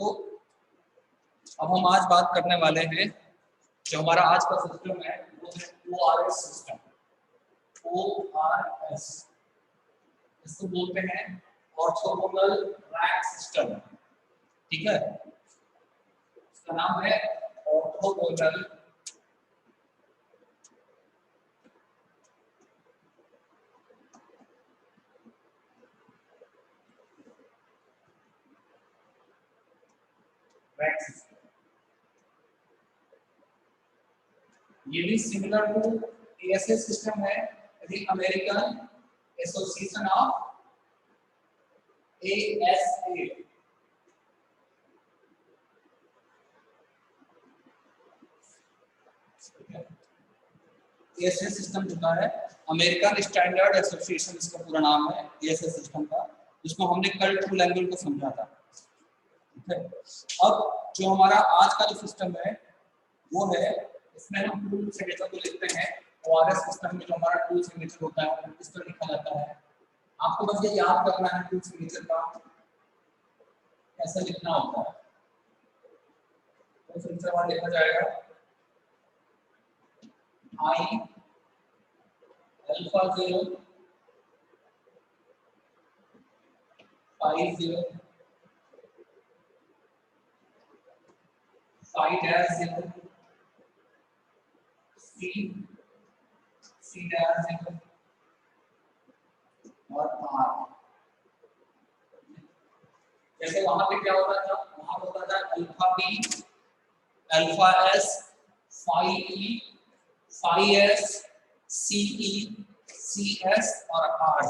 तो अब हम आज बात करने वाले हैं, जो हमारा आज का सिस्टम है वो है ORS सिस्टम। ORS इसको बोलते हैं ऑर्थोगोनल रैक सिस्टम। ठीक है, इसका नाम है ऑर्थोगोनल रैक सिस्टम। ये भी सिमिलर टू ASA सिस्टम है, the American association of ASA। ASA system होता है अमेरिकन स्टैंडर्ड एसोसिएशन, इसका पूरा नाम है ASA सिस्टम का, जिसमें हमने कल टूल एंगल को समझा था। ठीक है, अब जो हमारा आज का जो सिस्टम है वो है, इसमें हम टूल सिग्नेचर को लिखते हैं। ORS सिस्टम में जो हमारा टूल सिग्नेचर होता है वो इस तरह लिखा जाता है। आपको बस ये याद करना है टूल सिग्नेचर का कैसे लिखना होता है। टूल सिग्नेचर वहां लिखा जाएगा I alpha 0 phi 0 phi dash 0 C dash 0 और R। जैसे वहां पे क्या होता था, वहां होता था alpha b, alpha s, phi e, phi s, c e, c s और आर।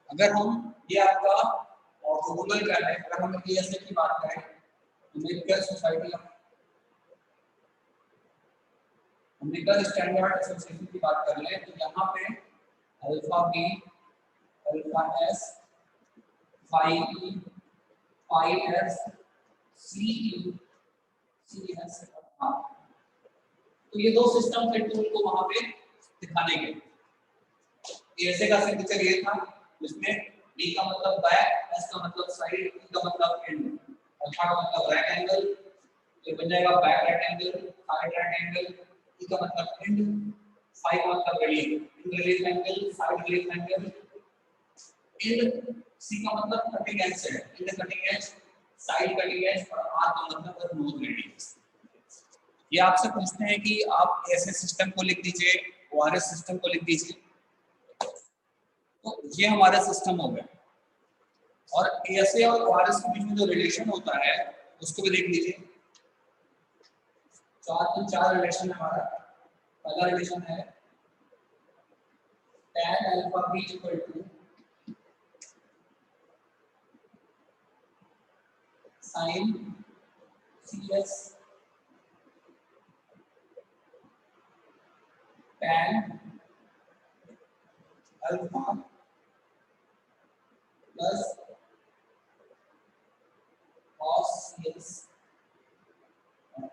अगर हम ये आपका ऑर्थोगोनल का है, अगर हम ASA की बात करें, American society of American standard association की बात कर ले, तो यहाँ पे alpha b, alpha s, phi e, phi s, c e, c s और आर। तो ये दो सिस्टम थे टूल को वहां पे दिखाने के। ASA का सिग्नेचर ये था, जिसमें B का मतलब बैक, S का मतलब साइड, E का मतलब एंड, अल्फा का मतलब राइट एंगल, ये बन जाएगा back right angle, side right angle, E का मतलब एंड, फाई का मतलब release, and release angle, side release angle, and C का मतलब कटिंग एज से, and cutting edge, side cutting edge और R का मतलब नोज रेडियस। ये आपसे पूछते हैं कि आप ASA सिस्टम को लिख दीजिए, ORS सिस्टम को लिख दीजिए, तो ये हमारा सिस्टम हो गया। और ASA और ORS के बीच में जो रिलेशन होता है उसको भी देख लीजिए। चार रिलेशन है हमारा। पहला रिलेशन है tan alpha b equal to sin CS tan alpha plus cos CS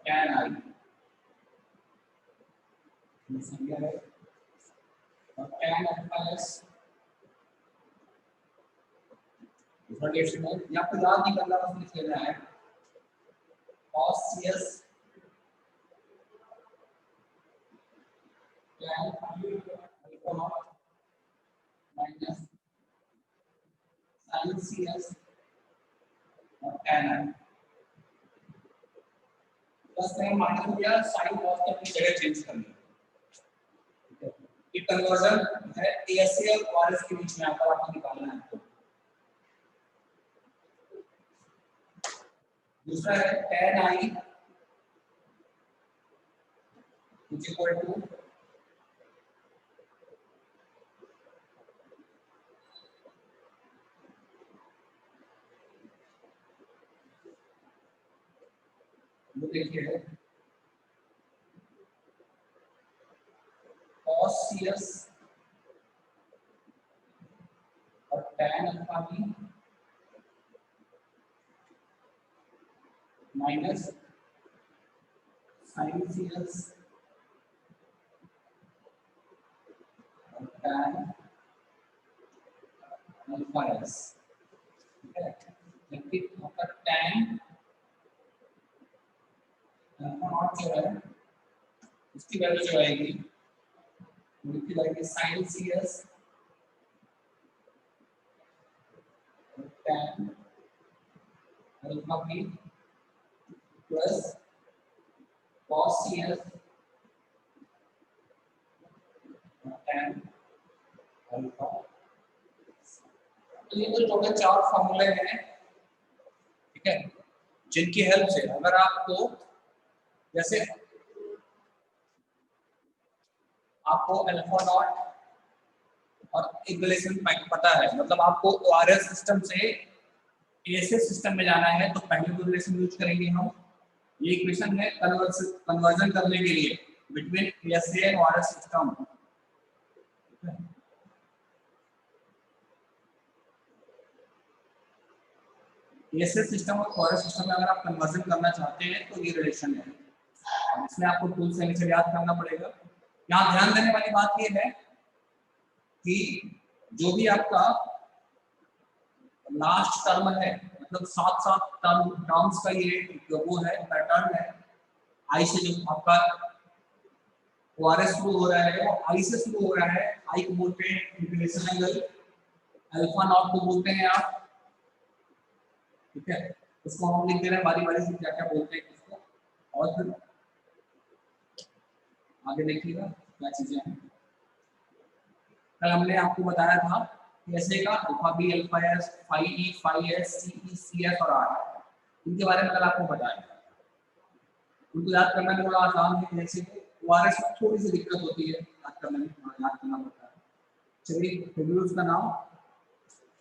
tan I समझा है। और tan अल्फा एस रिलेशन है, या फिर याद नहीं करना, बस लिख लेना है cos CS tan alpha not minus sin CS और tan I प्लस में माइनस हो गया, साइन कॉस की अपनी जगह चेंज कर लिया। ये कन्वर्जन है ASA और ORS के बीच में आकर आपको निकालना है। तो दूसरा है tan I which equal to देखिए cos CS और tan alpha b minus sin CS और tan अल्फा s। जबकि आपका tan नॉट जो है उसकी वैल्यू जो आएगी लिखी जाएगी sin CS tan alpha b plus cos CS tan alpha. तो ये तो टोटल 4 फॉर्मूले हैं, ठीक है, जिनकी हेल्प से अगर आपको जैसे आपको अल्फा नॉट और इक्वेशन पता है, मतलब आपको ओआरएस सिस्टम से एएसएस सिस्टम में जाना है तो पहले तो रिलेशन यूज करेंगे हम। ये इक्वेशन है कन्वर्जन करने के लिए between ASA and ORS system. ASS system और ओआरएस सिस्टम में अगर आप कन्वर्जन करना चाहते हैं तो ये रिलेशन है, इसमें आपको टूल से नीचे याद करना पड़ेगा। यहाँ ध्यान देने वाली बात ये है कि जो भी आपका लास्ट टर्म है, मतलब 7 टर्म्स का ये वो है पैटर्न है, आई से जो आपका ओआरएस शुरू हो रहा है वो आई से शुरू हो रहा है। आई को बोलते हैं इंक्लिनेशन एंगल, अल्फा नॉट को बोलते हैं आप, ठीक है, उसको हम लिख दे रहे हैं बारी बारी से क्या क्या बोलते हैं इसको, और फिर आगे देखिएगा क्या चीजें हैं। कल हमने आपको बताया था कैसे का alpha b alpha s phi e phi s c e c s और आर, इनके बारे में कल आपको बताया। उनको याद करना भी बड़ा आसान है, जैसे ओआरएस में थोड़ी सी दिक्कत होती है याद करने में, याद करना पड़ता है। चलिए शेड्यूल्स का नाम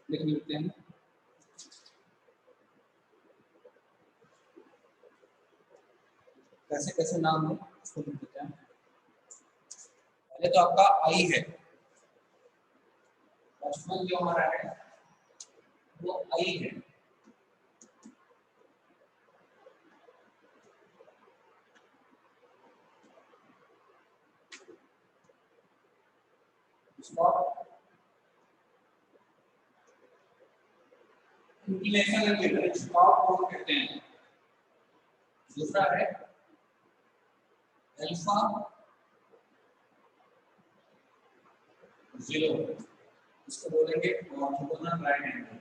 लिख लेते हैं। कैसे कैसे नाम है इसको लिख देते हैं। पहले तो आपका आई है, फर्स्ट जो हमारा है वो आई है, इसको इंक्लिनेशन एंगल इसको आप कहते हैं। दूसरा है अल्फा 0, इसको बोलेंगे ऑर्थोगोनल राइट एंगल।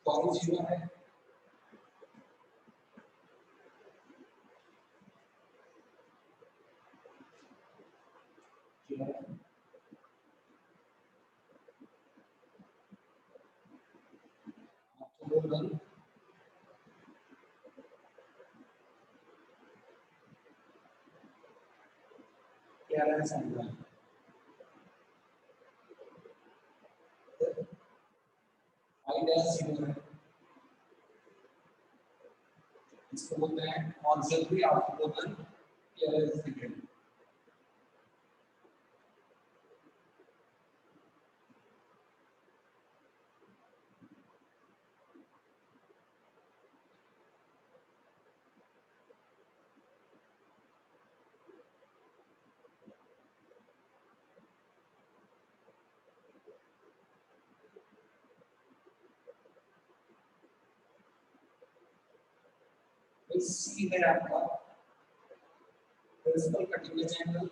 कौन जीरो है ऑर्थोगोनल क्या रहना चाहिए आई डैश जीरो है, इसको बोलते हैं ऑक्सिलरी ऑर्थोगोनल क्लियरेंस एंगल। सी है आपका प्रिंसिपल कटिंग एंगल,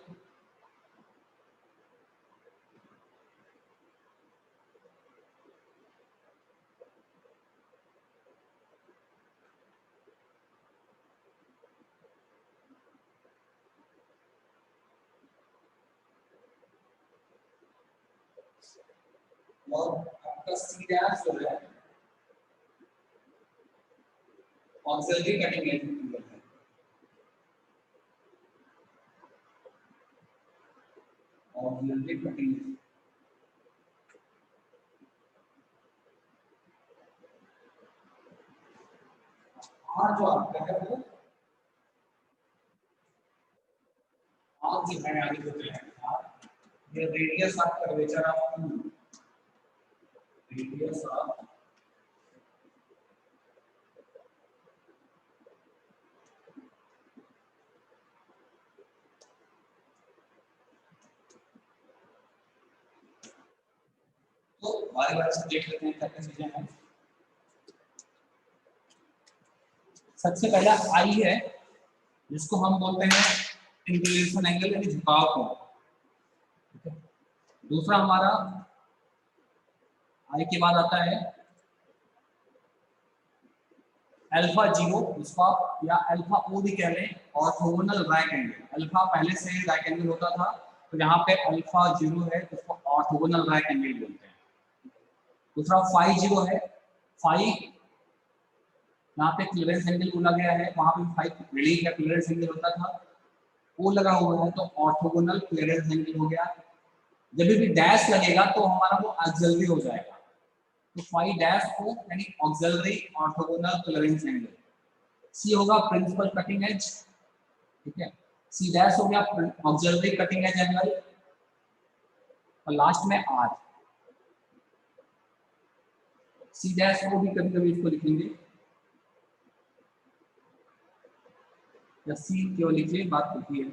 और आपका सी डैश जो है ऑक्सिलरी कटिंग एंगल है। ऑक्सिलरी कटिंग आर जो आपका है वो आर जो है आगे होते हैं आर, ये radius of curvature of radius of बारी बारी से देख लेते हैं क्या क्या चीजें हैं। सबसे पहला आई है जिसको हम बोलते हैं इंक्लिनेशन एंगल यानी झुकाव कोण। दूसरा हमारा आई के बाद आता है अल्फा जीरो, इसका या अल्फा ओ भी कह लें, ऑर्थोगोनल राइट एंगल। अल्फा पहले से राइट एंगल होता था, तो यहाँ पे अल्फा जीरो है तो उसको ऑर्थोगोनल राइट एंगल बोलते हैं। दूसरा फाई जीरो है, फाई यहाँ पे क्लियरेंस एंगल बोला गया है, वहां पे फाई रिलीज या क्लियरेंस एंगल होता था, वो लगा हुआ है तो ऑर्थोगोनल क्लियरेंस एंगल हो गया। जब भी डैश लगेगा तो हमारा वो ऑक्सिलरी हो जाएगा, तो फाई डैश को यानी ऑक्सिलरी ऑर्थोगोनल क्लियरेंस एंगल। सी होगा प्रिंसिपल कटिंग एज, ठीक है, सी डैश हो गया ऑक्सिलरी कटिंग एज एंगल, और लास्ट में आर। सी डैश को भी कभी कभी इसको लिखेंगे या सी क्यों लिखिए, बात होती है।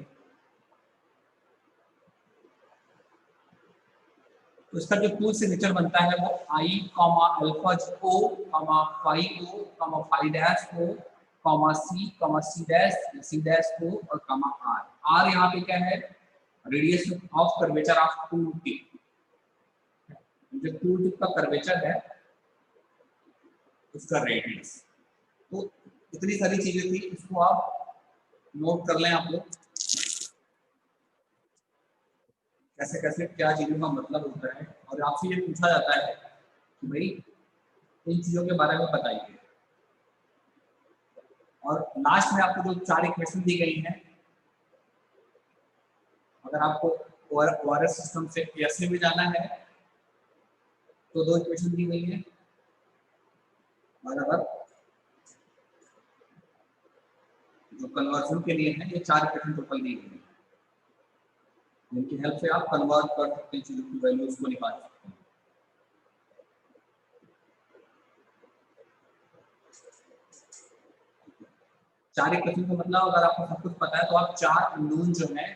तो इसका जो टू सिग्नेचर बनता है वो i comma alpha o comma phi o comma phi dash o comma c dash o और कॉमा आर। आर यहाँ पे क्या है, radius of curvature of tool tip. जो टूल टिप का कर्वेचर है उसका रेडियस। तो इतनी सारी चीजें थी, इसको आप नोट कर लें आप लोग, कैसे कैसे क्या चीजों का मतलब होता है। और आपसे ये पूछा जाता है कि भाई इन चीजों के बारे में बताइए, और लास्ट में आपको जो 4 इक्वेशन दी गई हैं, अगर आपको ओआरएस सिस्टम से एएसए में जाना है तो 2 इक्वेशन दी गई है, और अगर जो कन्वर्जन के लिए है ये 4 इक्वेशन टोटल दी गई है, जिनकी हेल्प से आप कन्वर्ट कर सकते हैं चीजों की वैल्यूज को निकाल सकते हैं। चार इक्वेशन का मतलब अगर आपको सब कुछ पता है तो आप 4 अननोन जो है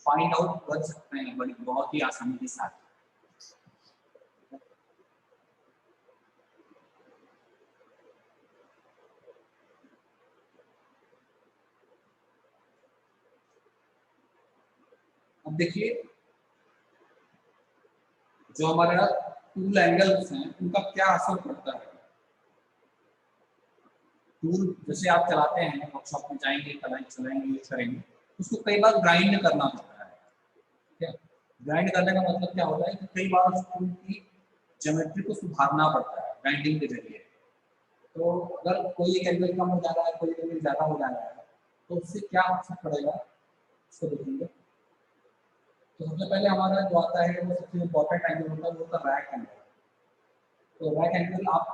फाइंड आउट कर सकते हैं बड़ी बहुत ही आसानी के साथ। अब देखिए जो हमारा टूल एंगल्स हैं उनका क्या असर पड़ता है। टूल जैसे आप चलाते हैं, वर्कशॉप में जाएंगे, चलाएंगे, यूज करेंगे, उसको कई बार ग्राइंड करना होता है। ठीक है, ग्राइंड करने का मतलब क्या होता है कि कई बार उस टूल की ज्योमेट्री को सुधारना पड़ता है ग्राइंडिंग के जरिए। तो अगर कोई एक एंगल कम हो जा रहा है, कोई एंगल ज़्यादा हो जा रहा है, तो उससे क्या असर पड़ेगा उसको देखेंगे। तो सबसे पहले हमारा जो आता है वो सबसे इम्पोर्टेंट एंगल होता है, वो होता है रैक एंगल। तो रैक एंगल आप,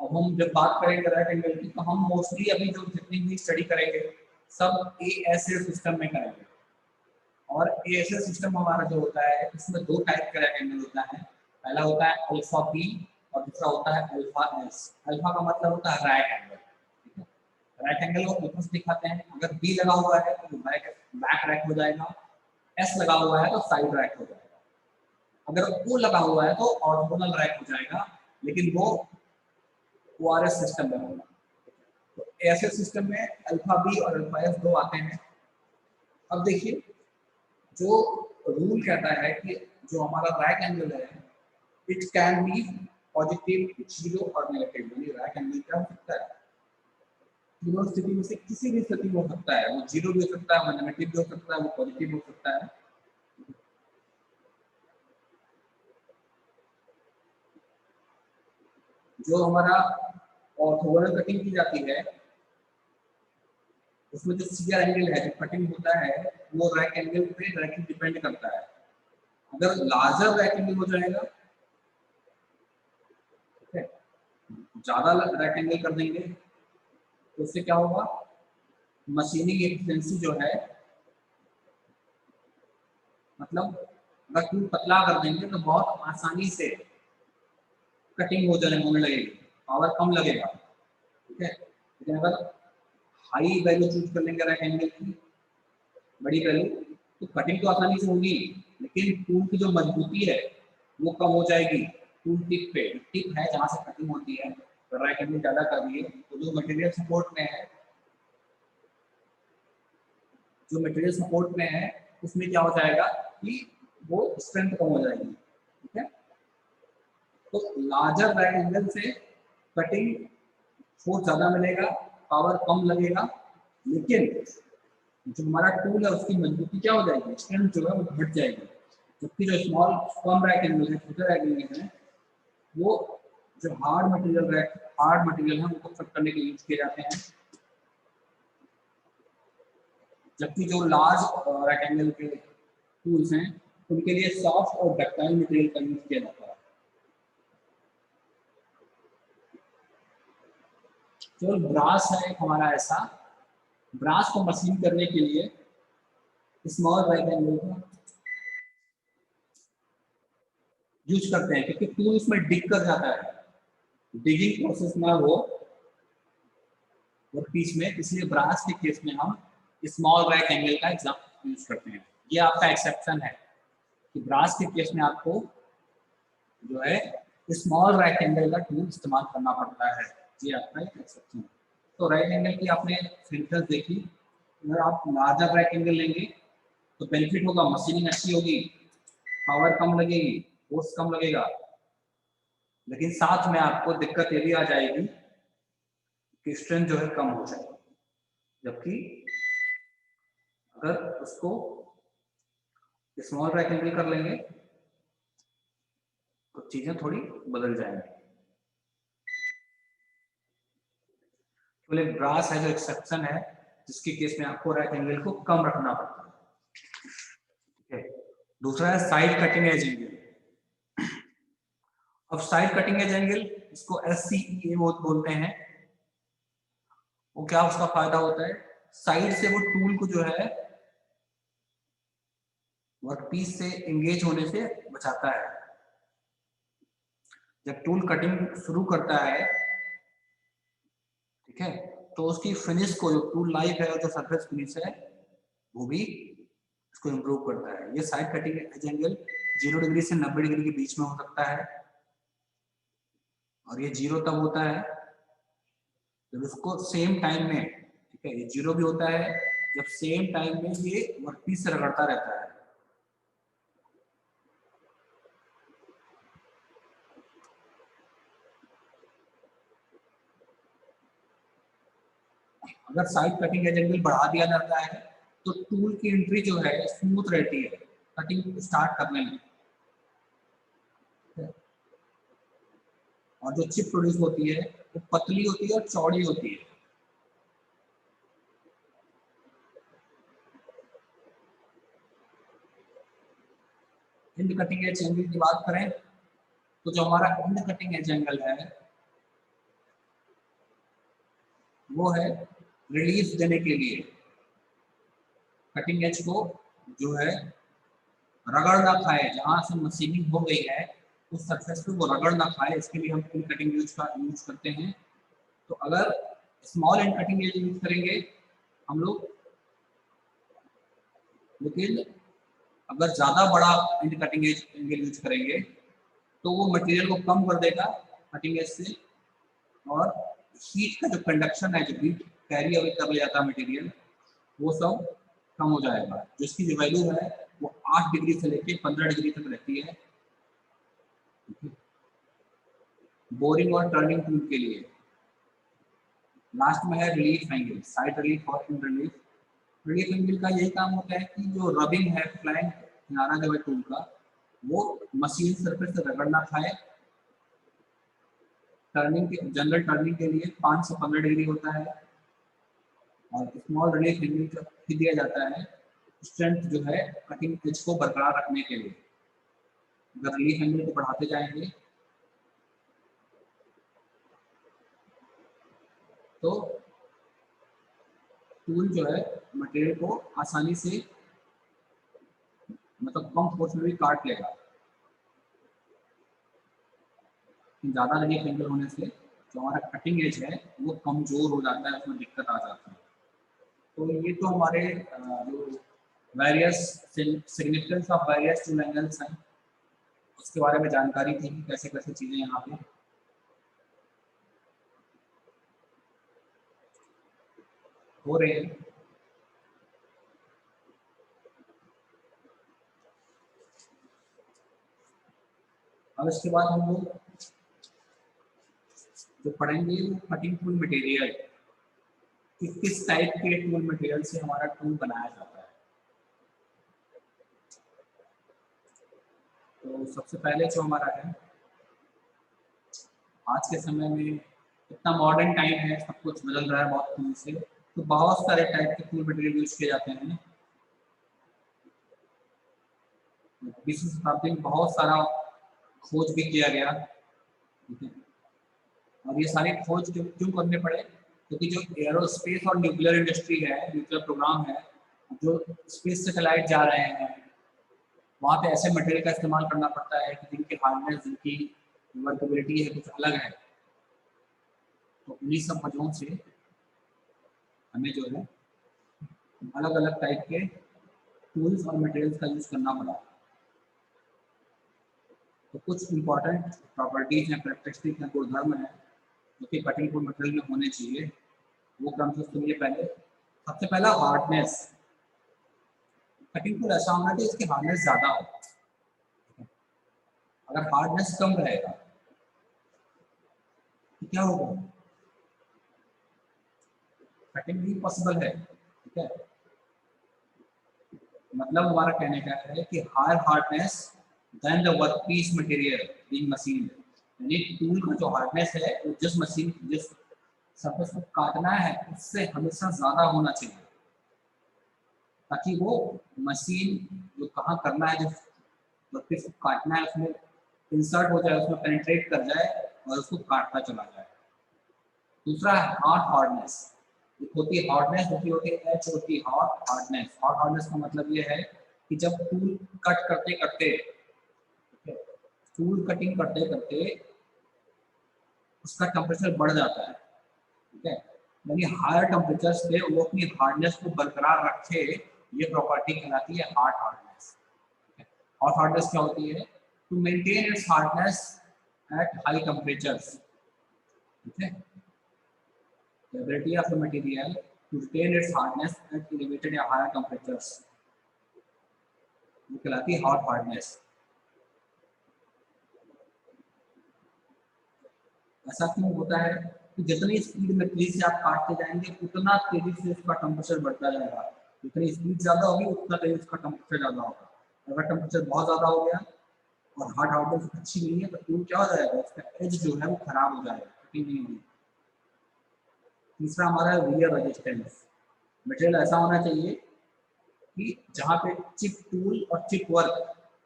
अब हम जब बात करेंगे रैक एंगल की, तो हम मोस्टली अभी जो जितनी भी स्टडी करेंगे सब एएसए सिस्टम में करेंगे। और एएसए सिस्टम हमारा जो होता है इसमें 2 टाइप का रैक एंगल होता है। पहला होता है अल्फा बी और दूसरा होता है अल्फा एस। अल्फा का मतलब होता है रैक एंगल, ठीक है, रैक एंगल को ऊपर से दिखाते हैं। अगर बी लगा हुआ है तो बैक रैक हो जाएगा, एस लगा हुआ है तो साइड रैक हो जाएगा, अगर ओ लगा हुआ है तो ऑर्थोगोनल रैक हो जाएगा, लेकिन वो ओआरएस सिस्टम में होगा। तो ऐसे सिस्टम में अल्फा बी और अल्फा एस 2 आते हैं। अब देखिए जो रूल कहता है कि जो हमारा रैक एंगल है it can be positive, zero और नेगेटिव। यानी रैक एंगल क्या हो सकता है, तीनों स्थिति में से किसी भी स्थिति में हो सकता है। वो जीरो भी हो सकता है, वो नेगेटिव भी हो सकता है, वो पॉजिटिव हो सकता है। जो हमारा ऑर्थोगोनल कटिंग की जाती है उसमें जो सीआर एंगल है, जो कटिंग होता है, वो रैक एंगल पे डायरेक्टली डिपेंड करता है। अगर लार्जर रैक एंगल हो जाएगा, ठीक है, ज्यादा रैक एंगल कर देंगे तो उससे क्या होगा, मशीनिंग एफिशिएंसी जो है, मतलब अगर टूल पतला कर देंगे तो बहुत आसानी से कटिंग होने लगेगी, पावर कम लगेगा, ठीक है। लेकिन अगर हाई वैल्यू चूज कर लेंगे रैक एंगल की, बड़ी वैल्यू, तो कटिंग तो आसानी से होगी लेकिन टूल की जो मजबूती है वो कम हो जाएगी। टूल टिप पे, टिप है जहाँ से कटिंग होती है, तो राइट एंगल ज़्यादा कर दिए, तो जो मटेरियल सपोर्ट में है, जो मटेरियल सपोर्ट में है उसमें क्या हो जाएगा कि वो स्ट्रेंथ कम हो जाएगी, ठीक है। तो लार्जर राइट एंगल से कटिंग फोर्स ज़्यादा मिलेगा, पावर कम लगेगा, लेकिन जो हमारा टूल है उसकी मजबूती क्या हो जाएगी, स्ट्रेंथ जो है वो घट जाएगी। जबकि जो स्मॉल कम राइट एंगल है, छोटे राइट एंगल है, वो जो हार्ड मटेरियल है उनको कट करने के लिए यूज किए जाते हैं। जबकि जो लार्ज राइट एंगल के टूल्स हैं उनके लिए सॉफ्ट और डक्टाइल मटेरियल का यूज किया जाता है। केवल ब्रास है हमारा ऐसा, ब्रास को मशीन करने के लिए स्मॉल राइट एंगल का यूज करते हैं, क्योंकि टूल उसमें डिग कर जाता है, डिगिंग प्रोसेस ना हो वर्कपीस में, इसलिए ब्रास के केस में हम स्मॉल राइट एंगल का एग्जाम्पल यूज करते हैं। ये आपका एक्सेप्शन है कि ब्रास के केस में आपको जो है स्मॉल राइट एंगल का टूल इस्तेमाल करना पड़ता है, ये आपका एक एक्सेप्शन है। तो राइट एंगल की आपने फिल्टर्स देखी, अगर आप लार्जर राइट एंगल लेंगे तो बेनिफिट होगा, मशीनिंग अच्छी होगी, पावर कम लगेगी, फोर्स कम लगेगा, लेकिन साथ में आपको दिक्कत ये भी आ जाएगी कि स्ट्रेंथ जो है कम हो जाएगी। जबकि अगर उसको स्मॉल राइट एंगल कर लेंगे तो चीजें थोड़ी बदल जाएंगी। केवल एक ब्रास है जो एक्सेप्शन है, जिसके केस में आपको राइट एंगल को कम रखना पड़ता है, ठीक है। दूसरा है साइड कटिंग एज एंगल। अब साइड कटिंग एज एंगल, इसको SCEA बोलते हैं। वो क्या उसका फायदा होता है, साइड से वो टूल को जो है वर्कपीस से एंगेज होने से बचाता है। जब टूल कटिंग शुरू करता है, ठीक है, तो उसकी फिनिश को, जो टूल लाइफ है और जो सरफेस फिनिश है, वो भी इसको इम्प्रूव करता है। ये side cutting edge angle 0 degree से 90 डिग्री के बीच में हो सकता है, और ये 0 तब होता है जब उसको सेम टाइम में, ठीक है, ये 0 भी होता है जब सेम टाइम में ये वर्कपीस से रगड़ता रहता है। अगर साइड कटिंग एज एंगल बढ़ा दिया जाता है तो टूल की एंट्री जो है स्मूथ रहती है कटिंग स्टार्ट करने में, और जो चिप प्रोड्यूस होती है वो पतली होती है और चौड़ी होती है। एंड कटिंग एज एंगल की बात करें तो जो हमारा एंड कटिंग एज एंगल है वो है रिलीफ देने के लिए, कटिंग एज को जो है रगड़ ना खाए, जहां से मशीनिंग हो गई है उस सरफेस पे वो रगड़ ना खाए, इसके लिए हम पिन कटिंग यूज करते हैं। तो अगर small and cutting edge use करेंगे हम लोग, लेकिन अगर ज़्यादा बड़ा and cutting edge angle use करेंगे तो वो मटेरियल को कम कर देगा कटिंग एज से, और हीट का जो कंडक्शन है, जो हीट कैरी अवे कर ले जाता है मटेरियल, वो सब कम हो जाएगा। जो इसकी जो वैल्यू है वो 8 डिग्री से लेके 15 डिग्री तक रहती है। बोरिंग और टर्निंग टूल के लिए लास्ट में है रिलीफ एंगल, साइड रिलीफ और इन रिलीफ। रिलीफ एंगल का यही काम होता है कि जो रबिंग है, फ्लैंक किनारा जो है टूल का, वो मशीन सरफेस से रगड़ ना खाए। टर्निंग के, जनरल टर्निंग के लिए 5 से 15 डिग्री होता है, और स्मॉल रिलीफ एंगल दिया जाता है स्ट्रेंथ जो है कटिंग एज को बरकरार रखने के लिए। अगर रिलीफ एंगल को बढ़ाते जाएंगे तो टूल जो है मटेरियल को आसानी से, मतलब कम फोर्स में भी काट लेगा। ज़्यादा रिलीफ एंगल होने से जो हमारा कटिंग एज है वो कमजोर हो जाता है, उसमें दिक्कत आ जाती है। तो ये तो हमारे जो various significance of various tool angles हैं उसके बारे में जानकारी थी कि कैसे कैसे चीज़ें यहाँ पे हो रहे हैं। अब इसके बाद हम लोग जो पढ़ेंगे वो कटिंग टूल मटेरियल, कि किस टाइप के टूल मटेरियल से हमारा टूल बनाया जाता है। तो सबसे पहले जो हमारा है, आज के समय में इतना मॉडर्न टाइम है, सब कुछ बदल रहा है बहुत तेजी से, तो बहुत सारे टाइप के टूल मटेरियल यूज किए जाते हैं। 20वीं शताब्दी में बहुत सारा खोज भी किया गया, ठीक है। और ये सारे खोज क्यों क्यों करने पड़े, क्योंकि जो एरोस्पेस और न्यूक्लियर इंडस्ट्री है, न्यूक्लियर प्रोग्राम है, जो स्पेस सैटेलाइट जा रहे हैं, वहाँ पे ऐसे मटेरियल का इस्तेमाल करना पड़ता है कि जिनकी हार्डनेस, जिनकी वर्केबिलिटी है कुछ अलग है। तो उन्हीं सब वजहों से हमें जो है अलग अलग टाइप के टूल्स और मटेरियल्स का यूज करना पड़ा। तो कुछ इंपॉर्टेंट प्रॉपर्टीज हैं, कैरेक्टरिस्टिक हैं, गुणधर्म है जो कि कटिंग टूल मटेरियल में होने चाहिए, वो क्रम से सुनिए। पहले सबसे पहला हार्डनेस। कटिंग टूल ऐसा होना चाहिए इसकी हार्डनेस ज़्यादा हो। अगर हार्डनेस कम रहेगा तो क्या होगा, कटिंग भी पॉसिबल है, ठीक है। मतलब हमारा कहने का है कि higher hardness than the workpiece material being machine, यानी टूल का जो हार्डनेस है वो जिस सरफेस को काटना है उससे हमेशा ज़्यादा होना चाहिए, ताकि वो मशीन जो कहाँ करना है, जिस वर्कपीस को काटना है उसमें इंसर्ट हो जाए, उसमें पेनिट्रेट कर जाए और उसको काटता चला जाए। दूसरा है हार्ड हार्डनेस। एक होती है हार्डनेस, दूसरी होती है एच होती है हॉट हार्डनेस। हॉट हार्डनेस का मतलब ये है कि जब टूल कट करते करते, टूल कटिंग करते करते उसका टेम्परेचर बढ़ जाता है, ठीक है, यानी हायर टेम्परेचर पे वो अपनी हार्डनेस को बरकरार रखे, ये प्रॉपर्टी कहलाती है हार्ड हार्डनेस। हॉट हार्डनेस क्या होती है, to maintain its hardness at high temperatures, ठीक है। The ability of the material to retain its hardness at elevated या higher temperatures, वो कहलाती है hot hardness। ऐसा क्यों होता है कि जितनी स्पीड में तेजी से आप काटते जाएंगे उतना तेजी से उसका टेम्परेचर बढ़ता जाएगा, जितनी स्पीड ज़्यादा होगी उतना तेजी उसका टेम्परेचर ज़्यादा होगा। अगर टेम्परेचर बहुत ज़्यादा हो गया और हार्ड हार्डनेस अच्छी नहीं है तो टूल क्या हो जाएगा, उसका एज जो है वो खराब हो जाएगा, कटिंग नहीं होगी। तीसरा हमारा है वियर रेजिस्टेंस। मटेरियल ऐसा होना चाहिए कि जहाँ पे चिप टूल और चिप वर्क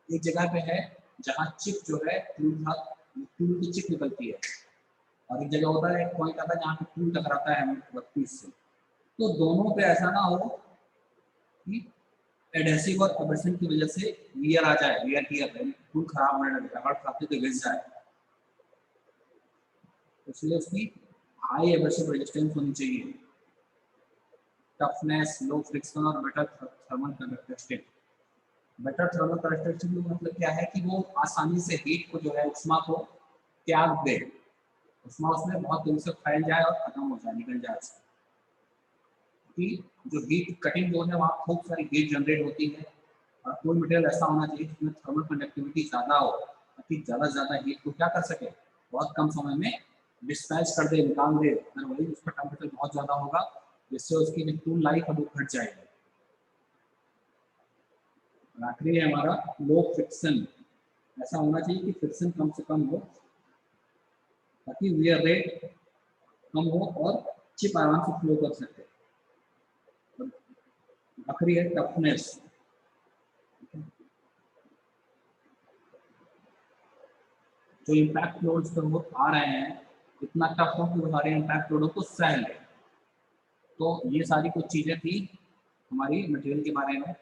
एक जगह पे है, जहाँ चिप जो है टूल की चिप निकलती है, और एक जगह होता है, एक पॉइंट आता है जहाँ पे टूल टकराता है वर्कपीस से। तो दोनों पे ऐसा ना हो कि एडहेसिव और एब्रेशन की वजह से वियर आ जाए, वियर टियर टूल खराब होने लगे, रबड़ खाते तो घिस जाए। इसलिए उसकी हाई एब्रेसिव रेजिस्टेंस होनी चाहिए, टफनेस, लो फ्रिक्शन और better thermal conductivity. Better thermal conductivity मतलब क्या है कि वो आसानी से हीट को जो है, उष्मा को त्याग दे, उष्मा उसमें बहुत तेजी से फैल जाए और खत्म हो जाए, निकल जाए उससे। कि जो हीट कटिंग जो है वहाँ खूब सारी हीट जनरेट होती है, और कोई मटेरियल ऐसा होना चाहिए जिसमें थर्मल कंडक्टिविटी ज़्यादा हो, ताकि ज़्यादा से ज़्यादा हीट को क्या कर सके, बहुत कम समय में डिस्पैच कर दे, निकाल दे। अगर वही उसका टेम्परेचर बहुत ज़्यादा होगा जिससे उसकी जो टूल लाइफ है वो घट जाएगी। आखिरी है हमारा लो फ्रिक्शन। ऐसा होना चाहिए कि फ्रिक्शन कम से कम हो, ताकि वियर रेट कम हो और चिप आराम से फ्लो कर सके। आखिरी है टफनेस। जो इम्पैक्ट लोड्स पर वो आ रहे हैं इतना टफ हो कि वो सारे इम्पैक्ट लोडों को सह ले। तो ये सारी कुछ चीज़ें थी हमारी मटेरियल के बारे में।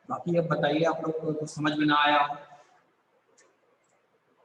बाकी अब बताइए आप लोग को कुछ समझ में ना आया हो